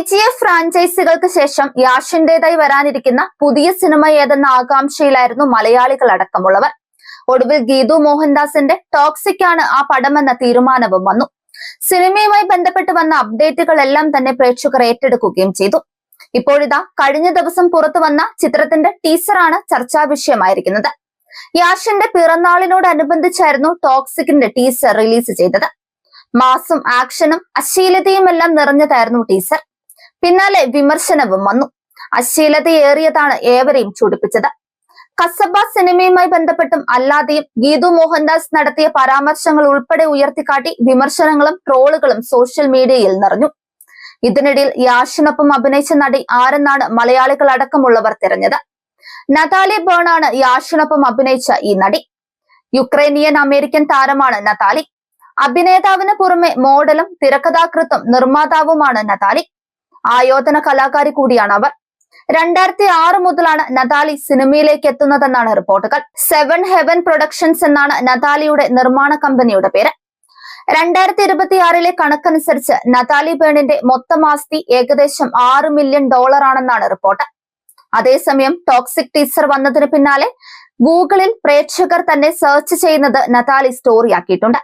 KGF ഫ്രാഞ്ചൈസികൾക്ക് ശേഷം യാഷിന്റേതായി വരാനിരിക്കുന്ന പുതിയ സിനിമ ഏതെന്ന ആകാംക്ഷയിലായിരുന്നു മലയാളികൾ അടക്കമുള്ളവർ. ഒടുവിൽ ഗീതു മോഹൻദാസിന്റെ ടോക്സിക് ആണ് ആ പടമെന്ന തീരുമാനവും വന്നു. സിനിമയുമായി ബന്ധപ്പെട്ട് വന്ന അപ്ഡേറ്റുകളെല്ലാം തന്നെ പ്രേക്ഷകർ ഏറ്റെടുക്കുകയും ചെയ്തു. ഇപ്പോഴിതാ കഴിഞ്ഞ ദിവസം പുറത്തു വന്ന ചിത്രത്തിന്റെ ടീസറാണ് ചർച്ചാ വിഷയമായിരിക്കുന്നത്. യാഷിന്റെ പിറന്നാളിനോടനുബന്ധിച്ചായിരുന്നു ടോക്സിക്കിന്റെ ടീസർ റിലീസ് ചെയ്തത്. മാസും ആക്ഷനും അശ്ലീലതയും എല്ലാം നിറഞ്ഞതായിരുന്നു ടീസർ. പിന്നാലെ വിമർശനവും വന്നു. അശ്ലീലതയേറിയതാണ് ഏവരെയും ചൊടിപ്പിച്ചത്. കസബ സിനിമയുമായി ബന്ധപ്പെട്ടും അല്ലാതെയും ഗീതു മോഹൻദാസ് നടത്തിയ പരാമർശങ്ങൾ ഉൾപ്പെടെ ഉയർത്തിക്കാട്ടി വിമർശനങ്ങളും ട്രോളുകളും സോഷ്യൽ മീഡിയയിൽ നിറഞ്ഞു. ഇതിനിടയിൽ യാഷിനൊപ്പം അഭിനയിച്ച നടി ആരെന്നാണ് മലയാളികൾ അടക്കമുള്ളവർ തിരഞ്ഞത്. നതാലി ബേണാണ് യാഷിനൊപ്പം അഭിനയിച്ച ഈ നടി. യുക്രൈനിയൻ അമേരിക്കൻ താരമാണ് നതാലി. അഭിനേതാവിന് പുറമെ മോഡലും തിരക്കഥാകൃത്തും നിർമ്മാതാവുമാണ് നതാലി. ആയോധന കലാകാരി കൂടിയാണ് അവർ. 2006 മുതലാണ് നതാലി സിനിമയിലേക്ക് എത്തുന്നതെന്നാണ് റിപ്പോർട്ടുകൾ. 7 ഹെവൻ പ്രൊഡക്ഷൻസ് എന്നാണ് നതാലിയുടെ നിർമ്മാണ കമ്പനിയുടെ പേര്. 2026 കണക്കനുസരിച്ച് നതാലി ബേണിന്റെ മൊത്തം ആസ്തി ഏകദേശം $6 മില്യൺ ആണെന്നാണ് റിപ്പോർട്ട്. അതേസമയം ടോക്സിക് ടീസർ വന്നതിന് പിന്നാലെ ഗൂഗിളിൽ പ്രേക്ഷകർ തന്നെ സെർച്ച് ചെയ്യുന്നത് നതാലി സ്റ്റോറിയാക്കിയിട്ടുണ്ട്.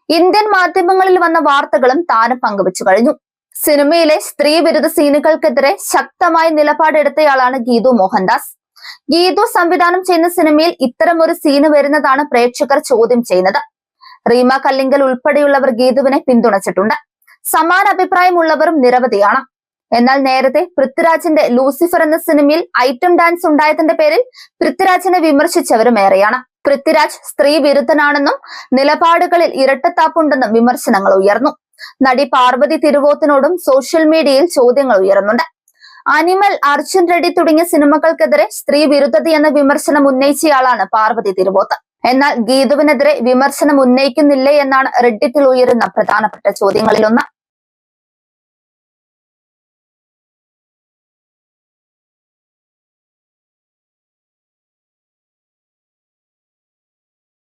ഇന്ത്യൻ മാധ്യമങ്ങളിൽ വന്ന വാർത്തകളും താരം പങ്കുവച്ചു കഴിഞ്ഞു. സിനിമയിലെ സ്ത്രീ വിരുദ്ധ സീനുകൾക്കെതിരെ ശക്തമായ നിലപാടെടുത്തയാളാണ് ഗീതു മോഹൻദാസ്. ഗീതു സംവിധാനം ചെയ്യുന്ന സിനിമയിൽ ഇത്തരമൊരു സീന് വരുന്നതാണ് പ്രേക്ഷകർ ചോദ്യം ചെയ്യുന്നത്. റീമ കല്ലിങ്കൽ ഉൾപ്പെടെയുള്ളവർ ഗീതുവിനെ പിന്തുണച്ചിട്ടുണ്ട്. സമാന അഭിപ്രായമുള്ളവരും നിരവധിയാണ്. എന്നാൽ നേരത്തെ പൃഥ്വിരാജിന്റെ ലൂസിഫർ എന്ന സിനിമയിൽ ഐറ്റം ഡാൻസ് ഉണ്ടായതിന്റെ പേരിൽ പൃഥ്വിരാജിനെ വിമർശിച്ചവരും ഏറെയാണ്. പൃഥ്വിരാജ് സ്ത്രീ വിരുദ്ധനാണെന്നും നിലപാടുകളിൽ ഇരട്ടത്താപ്പുണ്ടെന്നും വിമർശനങ്ങൾ ഉയർന്നു. നടി പാർവതി തിരുവോത്തിനോടും സോഷ്യൽ മീഡിയയിൽ ചോദ്യങ്ങൾ ഉയർന്നുണ്ട്. അനിമൽ, അർജുൻ റെഡ്ഡി തുടങ്ങിയ സിനിമകൾക്കെതിരെ സ്ത്രീ വിരുദ്ധതയെന്ന വിമർശനം ഉന്നയിച്ചയാളാണ് പാർവതി തിരുവോത്ത്. എന്നാൽ ഗീതുവിനെതിരെ വിമർശനം ഉന്നയിക്കുന്നില്ലേ എന്നാണ് റെഡ്ഡിത്തിൽ ഉയരുന്ന പ്രധാനപ്പെട്ട ചോദ്യങ്ങളിലൊന്ന്.